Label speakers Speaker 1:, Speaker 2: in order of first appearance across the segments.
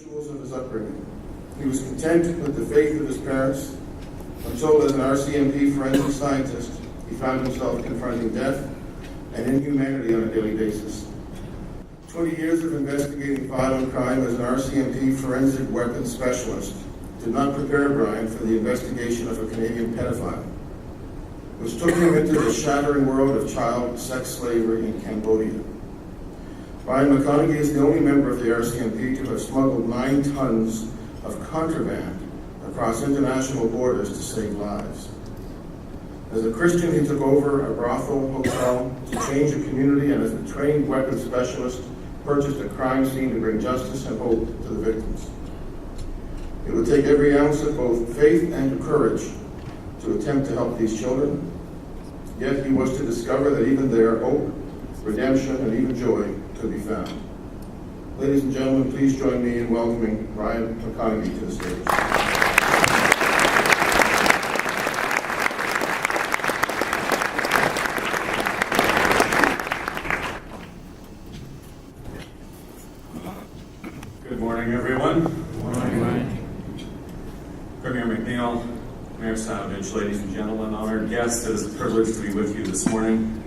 Speaker 1: rituals of his upbringing. He was content with the faith of his parents until, as an RCMP forensic scientist, he found himself confronting death and inhumanity on a daily basis. 20 years of investigating violent crime as an RCMP forensic weapons specialist did not prepare Brian for the investigation of a Canadian pedophile, which took him into the shattering world of child sex slavery in Cambodia. Brian McConaghy is the only member of the RCMP to have smuggled 9 tons of contraband across international borders to save lives. As a Christian, he took over a brothel hotel to change a community, and as a trained weapons specialist, purchased a crime scene to bring justice and hope to the victims. It would take every ounce of both faith and courage to attempt to help these children, yet he was to discover that even there, hope, redemption, and even joy could be found. Ladies and gentlemen, please join me in welcoming Brian McConaghy to the stage.
Speaker 2: Good morning, everyone. Good morning. Premier McNeil, Mayor Savage, ladies and gentlemen, honored guests, it is a privilege to be with you this morning.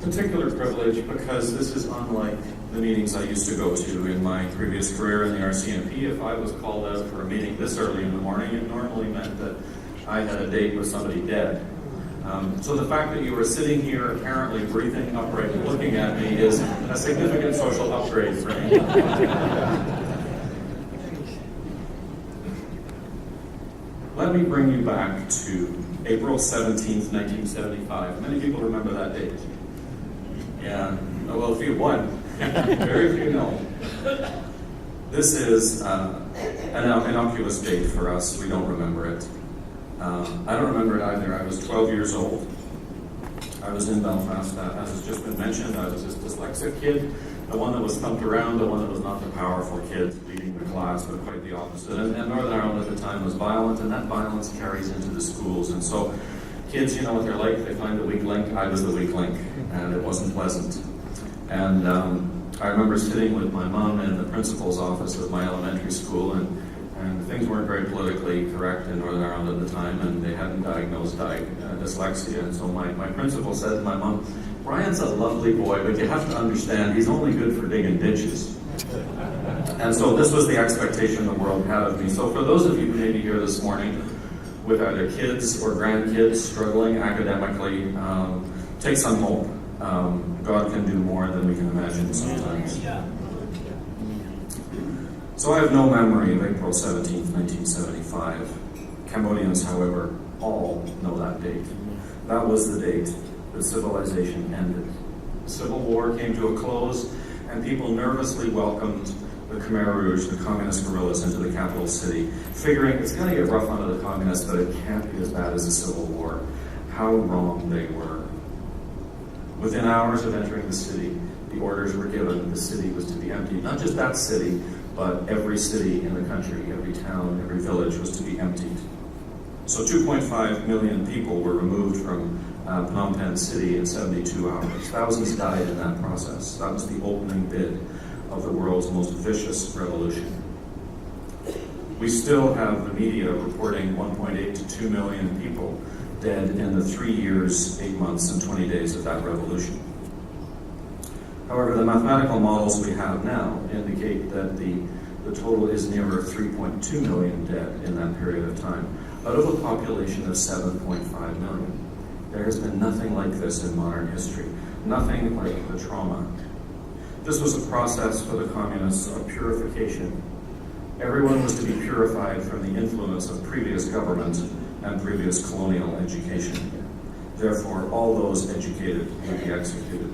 Speaker 2: Particular privilege because this is unlike the meetings I used to go to in my previous career in the RCMP. If I was called out for a meeting this early in the morning, it normally meant that I had a date with somebody dead. So the fact that you are sitting here apparently breathing upright and looking at me is a significant social upgrade for me. Let me bring you back to April 17th, 1975. Many people remember that date. Yeah, well, a few won. Very few know. This is an innocuous date for us. We don't remember it. I don't remember it either. I was 12 years old. I was in Belfast. As has just been mentioned, I was this dyslexic kid, the one that was thumped around, the one that was not the powerful kid leading the class, but quite the opposite. And Northern Ireland at the time was violent, and that violence carries into the schools. And so kids, you know what they're like. They find the weak link. I was the weak link, and it wasn't pleasant. And I remember sitting with my mom in the principal's office of my elementary school, and things weren't very politically correct in Northern Ireland at the time, and they hadn't diagnosed dyslexia. And so my principal said to my mom, "Brian's a lovely boy, but you have to understand he's only good for digging ditches." And so this was the expectation the world had of me. So for those of you who may be here this morning with either kids or grandkids struggling academically, take some hope. God can do more than we can imagine sometimes. So I have no memory of April 17th, 1975. Cambodians, however, all know that date. That was the date that civilization ended. The Civil War came to a close, and people nervously welcomed the Khmer Rouge, the communist guerrillas, into the capital city, figuring it's going to get rough under the communists, but it can't be as bad as the Civil War. How wrong they were. Within hours of entering the city, the orders were given the city was to be emptied. Not just that city, but every city in the country, every town, every village was to be emptied. So 2.5 million people were removed from Phnom Penh city in 72 hours. Thousands died in that process. That was the opening bid of the world's most vicious revolution. We still have the media reporting 1.8 to 2 million people dead in the 3 years, 8 months, and 20 days of that revolution. However, the mathematical models we have now indicate that the total is nearer 3.2 million dead in that period of time, out of a population of 7.5 million. There has been nothing like this in modern history, nothing like the trauma. This was a process for the communists of purification. Everyone was to be purified from the influence of previous government and previous colonial education. Therefore, all those educated would be executed.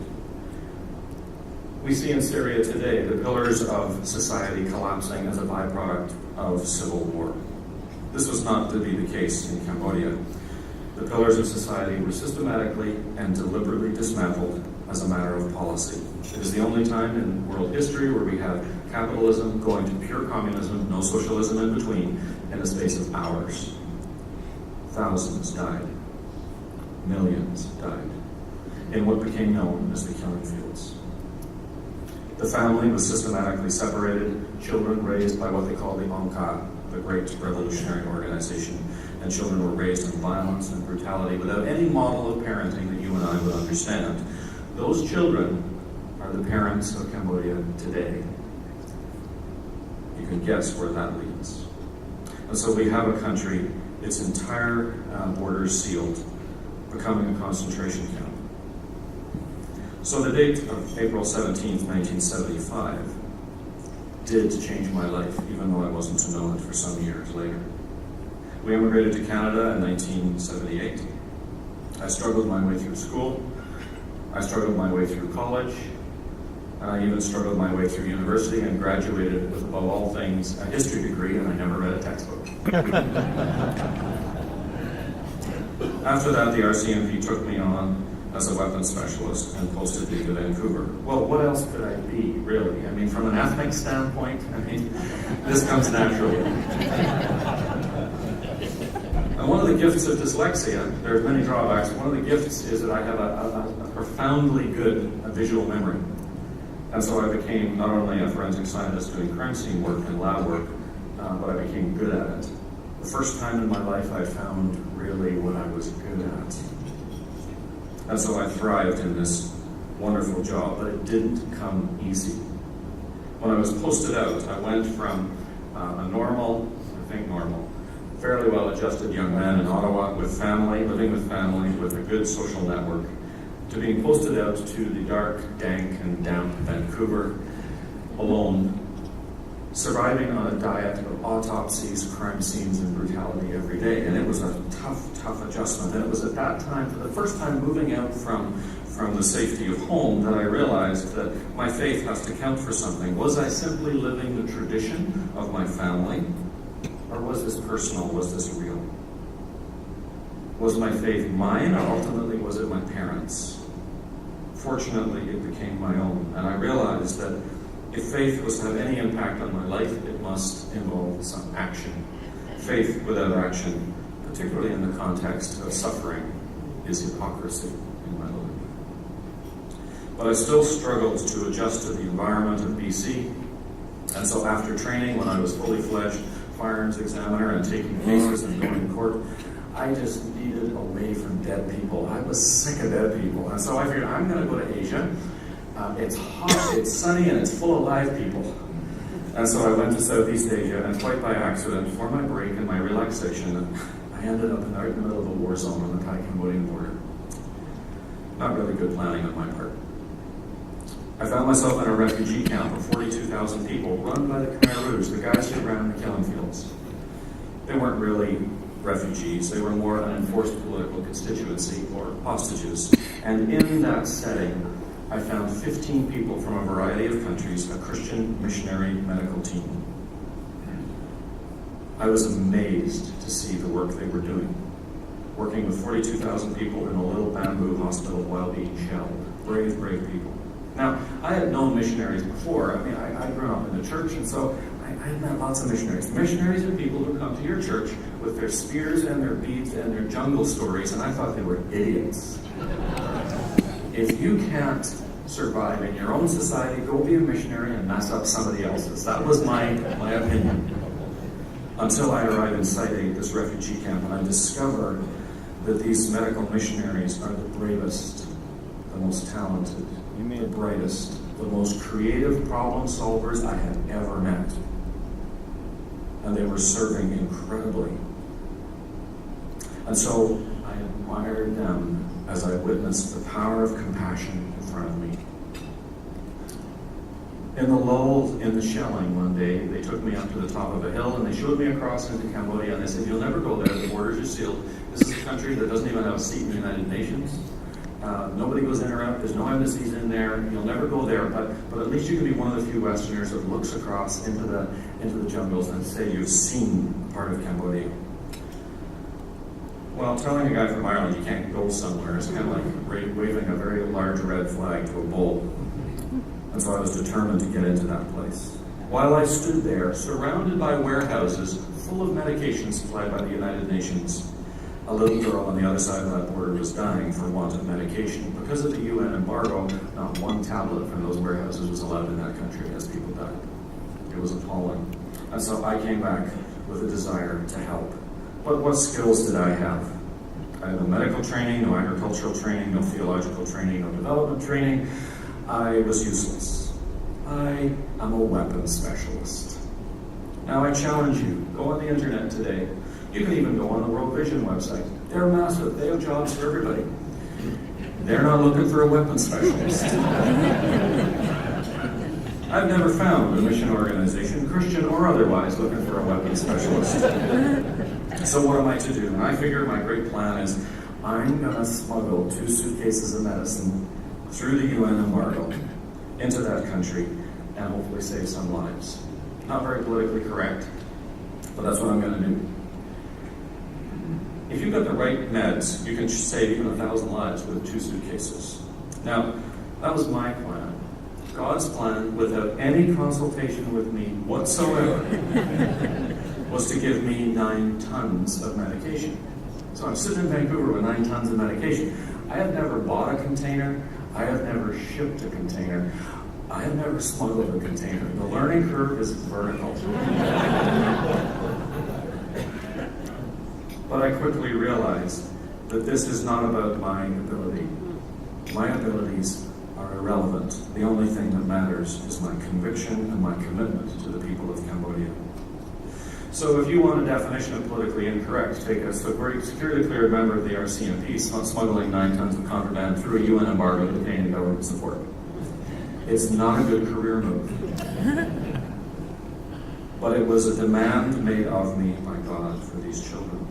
Speaker 2: We see in Syria today the pillars of society collapsing as a byproduct of civil war. This was not to be the case in Cambodia. The pillars of society were systematically and deliberately dismantled as a matter of policy. It is the only time in world history where we have capitalism going to pure communism, no socialism in between, in the space of hours. Thousands died. Millions died in what became known as the killing fields. The family was systematically separated, children raised by what they call the Angka, the Great Revolutionary Organization, and children were raised in violence and brutality without any model of parenting that you and I would understand. Those children are the parents of Cambodia today. You can guess where that leads. And so we have a country, its entire borders sealed, becoming a concentration camp. So the date of April 17th, 1975 did change my life, even though I wasn't to know it for some years later. We immigrated to Canada in 1978. I struggled my way through school. I struggled my way through college. And I even struggled my way through university and graduated with, above all things, a history degree, and I never read a textbook. After that, the RCMP took me on as a weapons specialist and posted me to Vancouver. Well, what else could I be, really? I mean, from an ethnic standpoint, this comes naturally. And one of the gifts of dyslexia, there's many drawbacks, one of the gifts is that I have a profoundly good visual memory. And so I became not only a forensic scientist doing crime scene work and lab work, but I became good at it. The first time in my life I found really what I was good at. And so I thrived in this wonderful job, but it didn't come easy. When I was posted out, I went from a normal, fairly well-adjusted young man in Ottawa with family, living with family, with a good social network, to being posted out to the dark, dank, and damp Vancouver, alone, surviving on a diet of autopsies, crime scenes, and brutality every day. And it was a tough adjustment. And it was at that time, for the first time moving out from the safety of home, that I realized that my faith has to count for something. Was I simply living the tradition of my family? Or was this personal? Was this real? Was my faith mine, or ultimately was it my parents'? Fortunately, it became my own. And I realized that if faith was to have any impact on my life, it must involve some action. Faith without action, particularly in the context of suffering, is hypocrisy in my belief. But I still struggled to adjust to the environment of BC. And so after training, when I was fully fledged firearms examiner and taking cases and going to court, I just needed away from dead people. I was sick of dead people. And so I figured, I'm going to go to Asia. It's hot, it's sunny, and it's full of live people. And so I went to Southeast Asia, and quite by accident, for my break and my relaxation, I ended up in the middle of a war zone on the Thai-Cambodian border. Not really good planning on my part. I found myself in a refugee camp of 42,000 people, run by the Khmer Rouge, the guys who ran the killing fields. They weren't really refugees, they were more an enforced political constituency, or hostages. And in that setting, I found 15 people from a variety of countries, a Christian missionary medical team. I was amazed to see the work they were doing, working with 42,000 people in a little bamboo hospital while being shelled. Brave people. Now, I had known missionaries before. I mean, I grew up in the church, and so I had met lots of missionaries. Missionaries are people who come to your church with their spears and their beads and their jungle stories, and I thought they were idiots. If you can't survive in your own society, go be a missionary and mess up somebody else's. That was my opinion. Until I arrived in Site 8, this refugee camp, and I discovered that these medical missionaries are the bravest, the most talented, the brightest, the most creative problem solvers I had ever met. And they were serving incredibly. And so I admired them as I witnessed the power of compassion in front of me. In the lull in the shelling one day, they took me up to the top of a hill and they showed me across into Cambodia, and they said, "You'll never go there, the borders are sealed. This is a country that doesn't even have a seat in the United Nations. Nobody goes in or out, there's no embassies in there, you'll never go there, but at least you can be one of the few Westerners that looks across into the jungles and say you've seen part of Cambodia." Well, telling a guy from Ireland you can't go somewhere is kind of like waving a very large red flag to a bull. And so I was determined to get into that place. While I stood there, surrounded by warehouses full of medication supplied by the United Nations, A little girl on the other side of that border was dying for want of medication. Because of the UN embargo, not one tablet from those warehouses was allowed in that country as people died. It was appalling. And so I came back with a desire to help. But what skills did I have? I had no medical training, no agricultural training, no theological training, no development training. I was useless. I am a weapons specialist. Now I challenge you, go on the internet today. You can even go on the World Vision website. They're massive, they have jobs for everybody. They're not looking for a weapons specialist. I've never found a mission organization, Christian or otherwise, looking for a weapons specialist. So what am I to do? And I figure my great plan is I'm going to smuggle 2 suitcases of medicine through the UN embargo into that country and hopefully save some lives. Not very politically correct, but that's what I'm going to do. If you've got the right meds, you can save even 1,000 lives with 2 suitcases. Now, that was my plan. God's plan, without any consultation with me whatsoever, was to give me 9 tons of medication. So I'm sitting in Vancouver with 9 tons of medication. I have never bought a container. I have never shipped a container. I have never smuggled a container. The learning curve is vertical. But I quickly realized that this is not about my ability. My abilities are irrelevant. The only thing that matters is my conviction and my commitment to the people of Cambodia. So if you want a definition of politically incorrect, take a security cleared member of the RCMP smuggling 9 tons of contraband through a UN embargo to obtain government support. It's not a good career move. But it was a demand made of me by God for these children.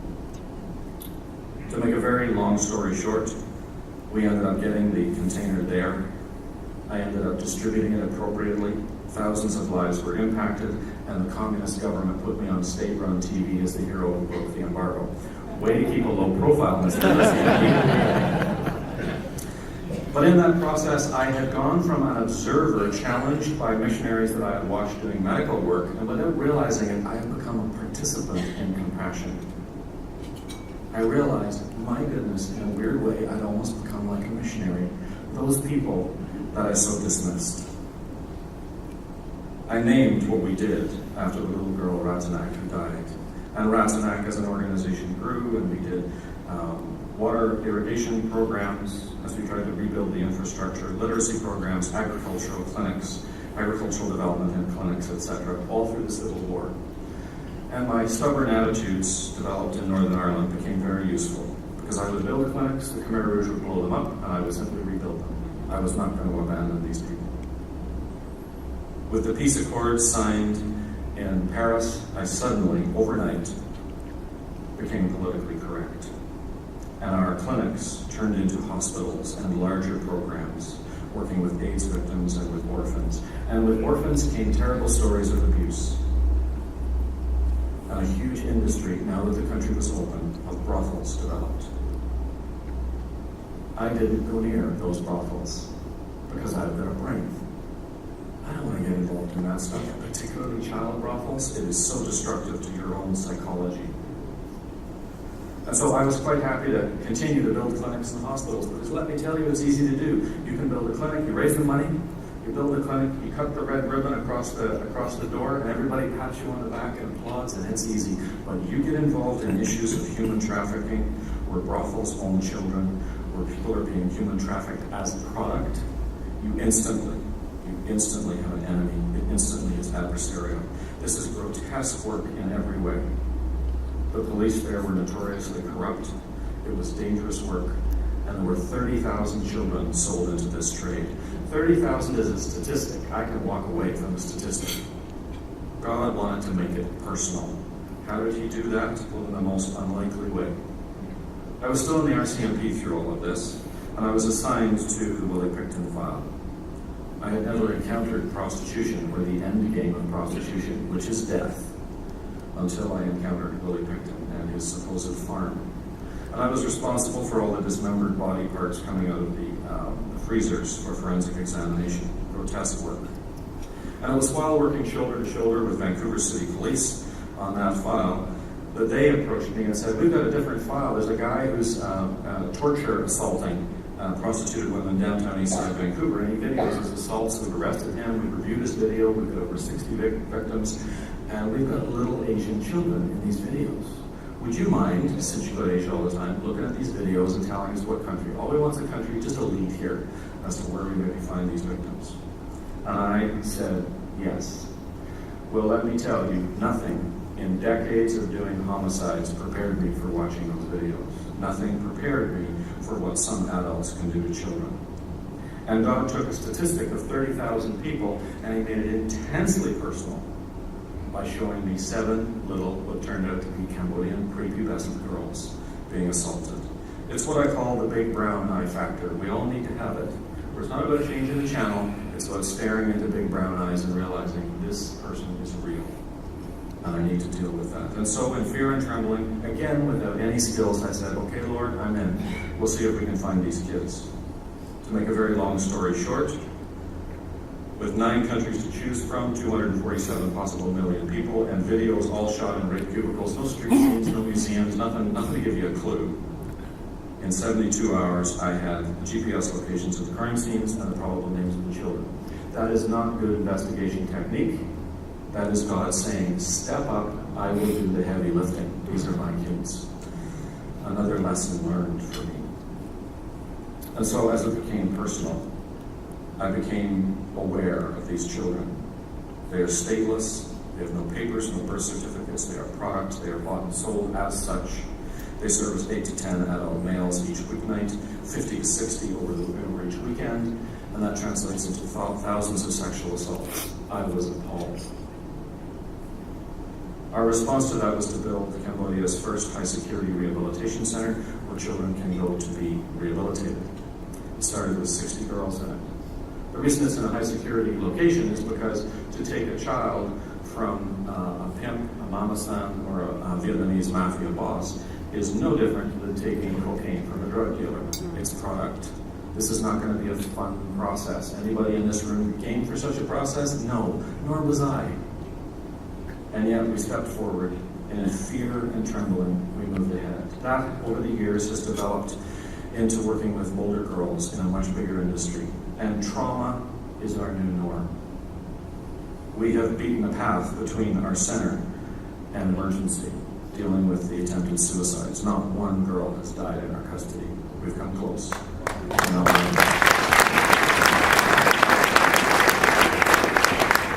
Speaker 2: To make a very long story short, we ended up getting the container there. I ended up distributing it appropriately. Thousands of lives were impacted, and the communist government put me on state-run TV as the hero who broke the embargo. Way to keep a low profile, Mr. President. But in that process, I had gone from an observer challenged by missionaries that I had watched doing medical work, and without realizing it, I had become a participant in compassion. I realized, my goodness, in a weird way, I'd almost become like a missionary. Those people that I so dismissed. I named what we did after the little girl, Ratanak, who died. And Ratanak as an organization grew, and we did water irrigation programs as we tried to rebuild the infrastructure, literacy programs, agricultural clinics, agricultural development and clinics, etc., all through the Civil War. And my stubborn attitudes developed in Northern Ireland became very useful, because I would build clinics, the Khmer Rouge would blow them up, and I would simply rebuild them. I was not going to abandon these people. With the peace accords signed in Paris, I suddenly, overnight, became politically correct. And our clinics turned into hospitals and larger programs, working with AIDS victims and with orphans. And with orphans came terrible stories of abuse. And a huge industry, now that the country was open, of brothels developed. I didn't go near those brothels because I've got a brain. I don't want to get involved in that stuff, particularly child brothels. It is so destructive to your own psychology. And so I was quite happy to continue to build clinics and hospitals, because let me tell you, it's easy to do. You can build a clinic, you raise the money, you build a clinic, you cut the red ribbon across the door, and everybody pats you on the back and applauds, and it's easy. But you get involved in issues of human trafficking, where brothels own children, where people are being human trafficked as a product, you instantly have an enemy. It instantly is adversarial. This is grotesque work in every way. The police there were notoriously corrupt. It was dangerous work. And there were 30,000 children sold into this trade. 30,000 is a statistic. I can walk away from the statistic. God wanted to make it personal. How did he do that? Well, in the most unlikely way. I was still in the RCMP through all of this, and I was assigned to the Willie Picton file. I had never encountered prostitution, or the end game of prostitution, which is death, until I encountered Willie Picton and his supposed farm. And I was responsible for all the dismembered body parts coming out of the freezers for forensic examination. Grotesque work. And it was while working shoulder to shoulder with Vancouver City Police on that file that they approached me and said, we've got a different file. There's a guy who's torture assaulting prostituted women downtown east side of Vancouver, and he videos his assaults. We've arrested him, we've reviewed his video, we've got over 60 victims, and we've got little Asian children in these videos. Would you mind, since you go to Asia all the time, looking at these videos and telling us what country? All we want is a country, just a lead here, as to where we maybe find these victims. And I said, yes. Well, let me tell you, nothing in decades of doing homicides prepared me for watching those videos. Nothing prepared me for what some adults can do to children. And God took a statistic of 30,000 people and he made it intensely personal by showing me 7 little, what turned out to be Cambodian prepubescent girls being assaulted. It's what I call the big brown eye factor. We all need to have it. Where it's not about changing the channel, it's about staring into big brown eyes and realizing this person is real. And I need to deal with that. And so in fear and trembling, again without any skills, I said, okay, Lord, I'm in. We'll see if we can find these kids. To make a very long story short, with 9 countries to choose from, 247 possible million people, and videos all shot in red cubicles, no street scenes, no museums, nothing to give you a clue. In 72 hours, I had GPS locations of the crime scenes and the probable names of the children. That is not good investigation technique. That is God saying, step up, I will do the heavy lifting. These are my kids. Another lesson learned for me. And so as it became personal, I became aware of these children. They are stateless, they have no papers, no birth certificates, they are products, they are bought and sold as such. They service 8 to 10 adult males each weeknight, 50 to 60 over each weekend, and that translates into thousands of sexual assaults. I was appalled. Our response to that was to build Cambodia's first high-security rehabilitation center where children can go to be rehabilitated. It started with 60 girls in it. The reason it's in a high-security location is because to take a child from a pimp, a mama-san, or a Vietnamese mafia boss is no different than taking cocaine from a drug dealer. It's product. This is not going to be a fun process. Anybody in this room game for such a process? No, nor was I. And yet we stepped forward, and in fear and trembling, we moved ahead. That, over the years, has developed into working with older girls in a much bigger industry. And trauma is our new norm. We have beaten a path between our center and emergency, dealing with the attempted suicides. Not one girl has died in our custody. We've come close.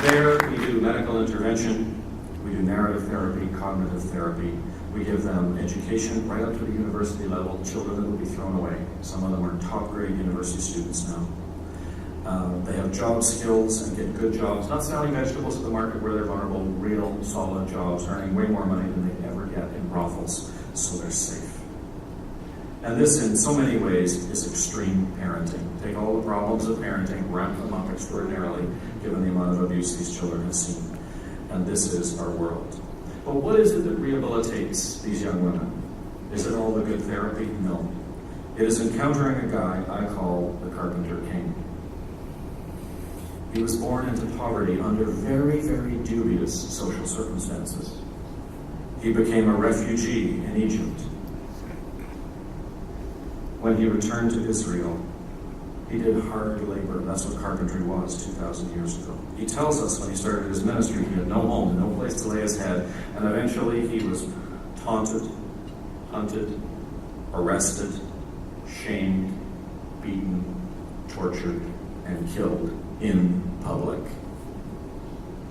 Speaker 2: There, we do medical intervention. We do narrative therapy, cognitive therapy. We give them education right up to the university level, children that would be thrown away. Some of them are top-grade university students now. They have job skills and get good jobs, not selling vegetables at the market where they're vulnerable, real, solid jobs, earning way more money than they ever get in brothels, so they're safe. And this, in so many ways, is extreme parenting. Take all the problems of parenting, ramp them up extraordinarily, given the amount of abuse these children have seen. And this is our world. But what is it that rehabilitates these young women? Is it all the good therapy? No. It is encountering a guy I call the Carpenter King. He was born into poverty under very, very dubious social circumstances. He became a refugee in Egypt. When he returned to Israel, he did hard labor. That's what carpentry was 2,000 years ago. He tells us when he started his ministry, he had no home, no place to lay his head, and eventually he was taunted, hunted, arrested, shamed, beaten, tortured, and killed in public.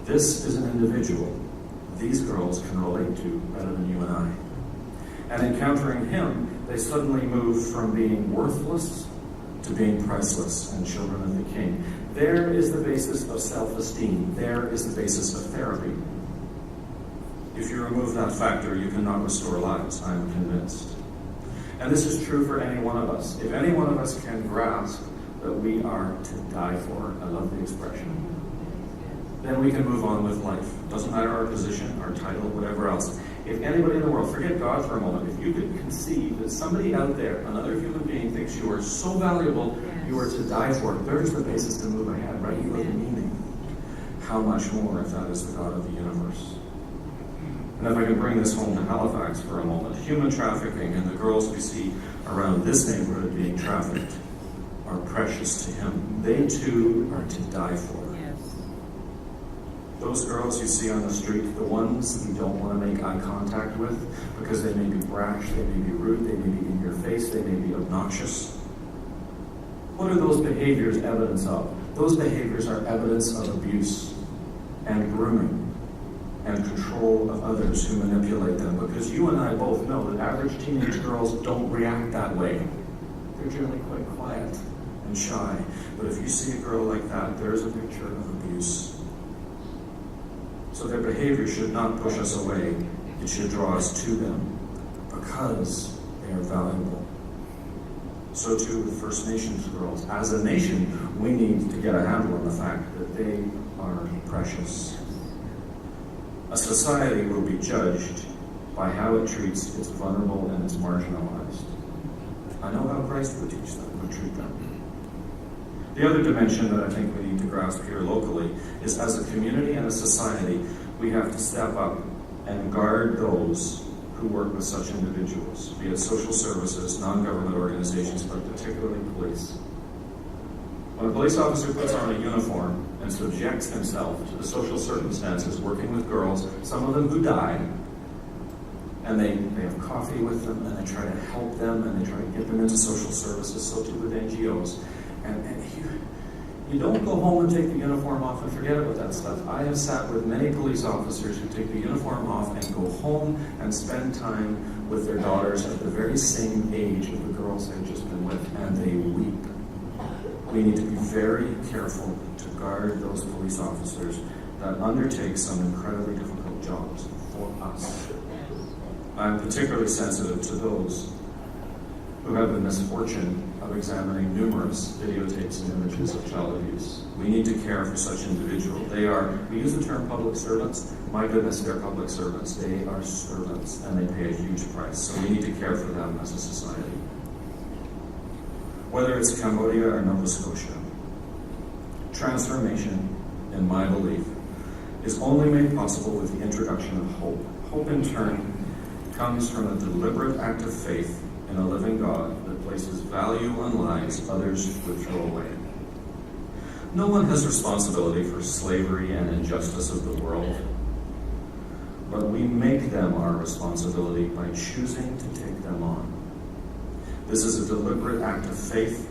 Speaker 2: This is an individual these girls can relate to better than you and I. And encountering him, they suddenly move from being worthless to being priceless and children of the King. There is the basis of self-esteem. There is the basis of therapy. If you remove that factor, you cannot restore lives, I am convinced. And this is true for any one of us. If any one of us can grasp that we are to die for, I love the expression, then we can move on with life. Doesn't matter our position, our title, whatever else. If anybody in the world, forget God for a moment, if you could conceive that somebody out there, another human being, thinks you are so valuable, you are to die for, there's the basis to move ahead, right? You have meaning. How much more if that is the God of the universe? And if I can bring this home to Halifax for a moment, human trafficking and the girls we see around this neighborhood being trafficked are precious to him. They too are to die for.
Speaker 3: Yes.
Speaker 2: Those girls you see on the street, the ones you don't want to make eye contact with because they may be brash, they may be rude, they may be in your face, they may be obnoxious. What are those behaviors evidence of? Those behaviors are evidence of abuse and grooming and control of others who manipulate them, because you and I both know that average teenage girls don't react that way. They're generally quite quiet and shy. But if you see a girl like that, there's a picture of abuse. So their behavior should not push us away. It should draw us to them because they are valuable. So too with First Nations girls. As a nation, we need to get a handle on the fact that they are precious. A society will be judged by how it treats its vulnerable and its marginalized. I know how Christ would teach them, would treat them. The other dimension that I think we need to grasp here locally is, as a community and a society, we have to step up and guard those who work with such individuals, be it social services, non-government organizations, but particularly police. When a police officer puts on a uniform and subjects himself to the social circumstances working with girls, some of them who die, and they have coffee with them, and they try to help them, and they try to get them into social services, so too with NGOs. And you don't go home and take the uniform off and forget about that stuff. I have sat with many police officers who take the uniform off and go home and spend time with their daughters at the very same age of the girls they've just been with, and they weep. We need to be very careful to guard those police officers that undertake some incredibly difficult jobs for us. I'm particularly sensitive to those who have the misfortune of examining numerous videotapes and images of child abuse. We need to care for such individuals. We use the term public servants. My goodness, they're public servants. They are servants, and they pay a huge price. So we need to care for them as a society. Whether it's Cambodia or Nova Scotia, transformation, in my belief, is only made possible with the introduction of hope. Hope, in turn, comes from a deliberate act of faith in a living God that places value on lives others would throw away. No one has responsibility for slavery and injustice of the world, but we make them our responsibility by choosing to take them on. This is a deliberate act of faith.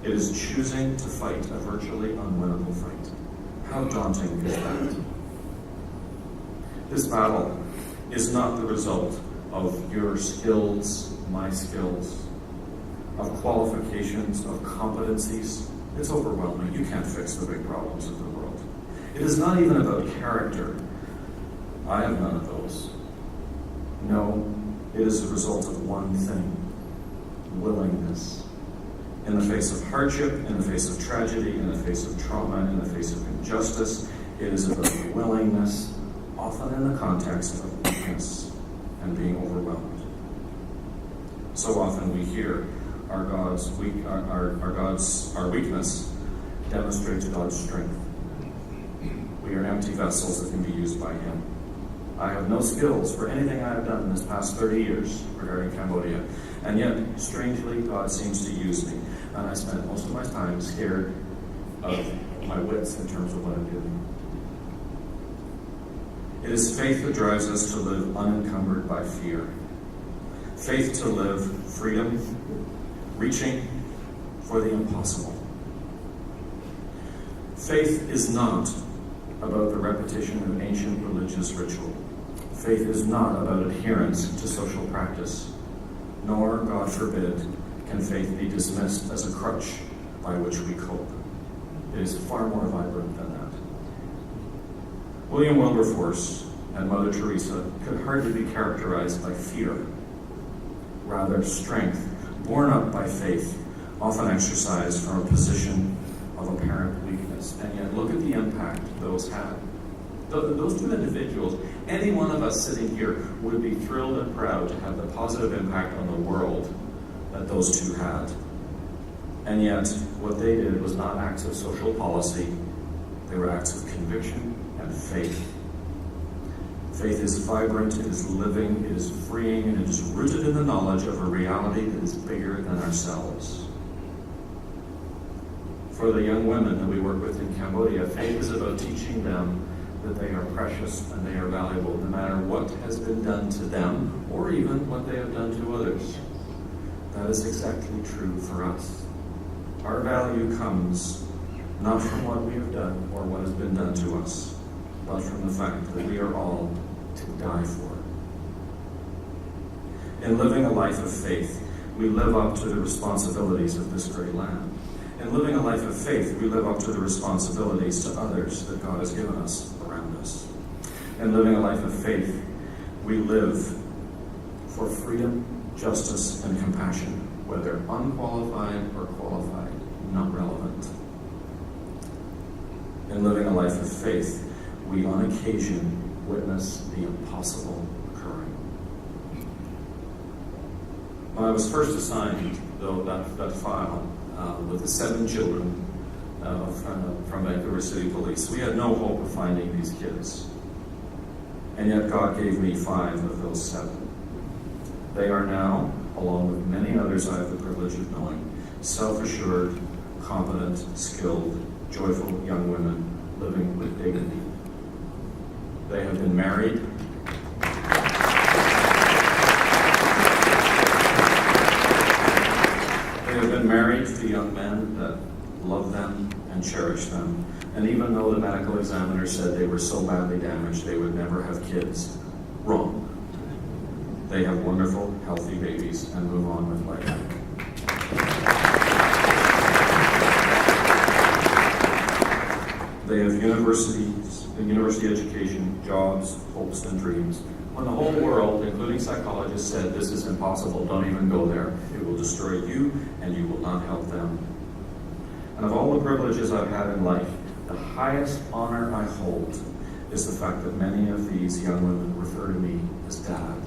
Speaker 2: It is choosing to fight a virtually unwinnable fight. How daunting is that? This battle is not the result of your skills, my skills, of qualifications, of competencies. It's overwhelming. You can't fix the big problems of the world. It is not even about character. I have none of those. No, it is the result of one thing: willingness. In the face of hardship, in the face of tragedy, in the face of trauma, in the face of injustice, it is about willingness, often in the context of weakness and being overwhelmed. So often we hear our weakness demonstrates God's strength. We are empty vessels that can be used by Him. I have no skills for anything I have done in this past 30 years regarding Cambodia, and yet, strangely, God seems to use me. And I spent most of my time scared of my wits in terms of what I'm doing. It is faith that drives us to live unencumbered by fear. Faith to live freedom, reaching for the impossible. Faith is not about the repetition of ancient religious ritual. Faith is not about adherence to social practice, nor, God forbid, can faith be dismissed as a crutch by which we cope. It is far more vibrant than that. William Wilberforce and Mother Teresa could hardly be characterized by fear. Rather, strength, borne up by faith, often exercised from a position of apparent weakness. And yet, look at the impact those had. Those two individuals, any one of us sitting here would be thrilled and proud to have the positive impact on the world that those two had. And yet, what they did was not acts of social policy. They were acts of conviction and faith. Faith is vibrant, it is living, it is freeing, and it is rooted in the knowledge of a reality that is bigger than ourselves. For the young women that we work with in Cambodia, faith is about teaching them that they are precious and they are valuable, no matter what has been done to them or even what they have done to others. That is exactly true for us. Our value comes not from what we have done or what has been done to us, but from the fact that we are all to die for. In living a life of faith, we live up to the responsibilities of this great land. In living a life of faith, we live up to the responsibilities to others that God has given us around us. In living a life of faith, we live for freedom, justice, and compassion, whether unqualified or qualified, not relevant. In living a life of faith, we on occasion witness the impossible occurring. When I was first assigned, though, that file with the 7 children from Vancouver City Police, we had no hope of finding these kids. And yet God gave me 5 of those 7. They are now, along with many others I have the privilege of knowing, self-assured, competent, skilled, joyful young women living with dignity. They have been married. They have been married to young men that love them and cherish them. And even though the medical examiner said they were so badly damaged they would never have kids, wrong. They have wonderful, healthy babies and move on with life. They have university education, jobs, hopes, and dreams. When the whole world, including psychologists, said this is impossible, don't even go there. It will destroy you and you will not help them. And of all the privileges I've had in life, the highest honor I hold is the fact that many of these young women refer to me as Dad.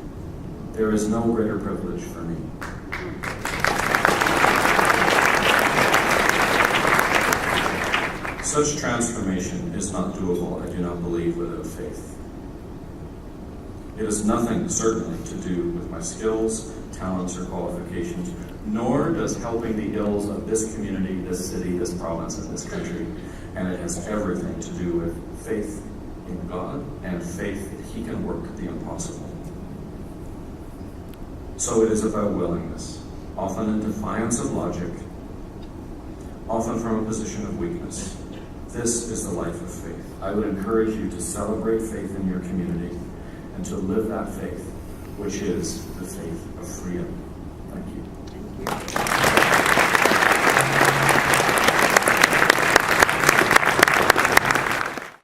Speaker 2: There is no greater privilege for me. Such transformation is not doable, I do not believe, without faith. It has nothing, certainly, to do with my skills, talents, or qualifications, nor does helping the ills of this community, this city, this province, and this country. And it has everything to do with faith in God and faith that He can work the impossible. So it is about willingness, often in defiance of logic, often from a position of weakness. This is the life of faith. I would encourage you to celebrate faith in your community and to live that faith, which is the faith of freedom. Thank you.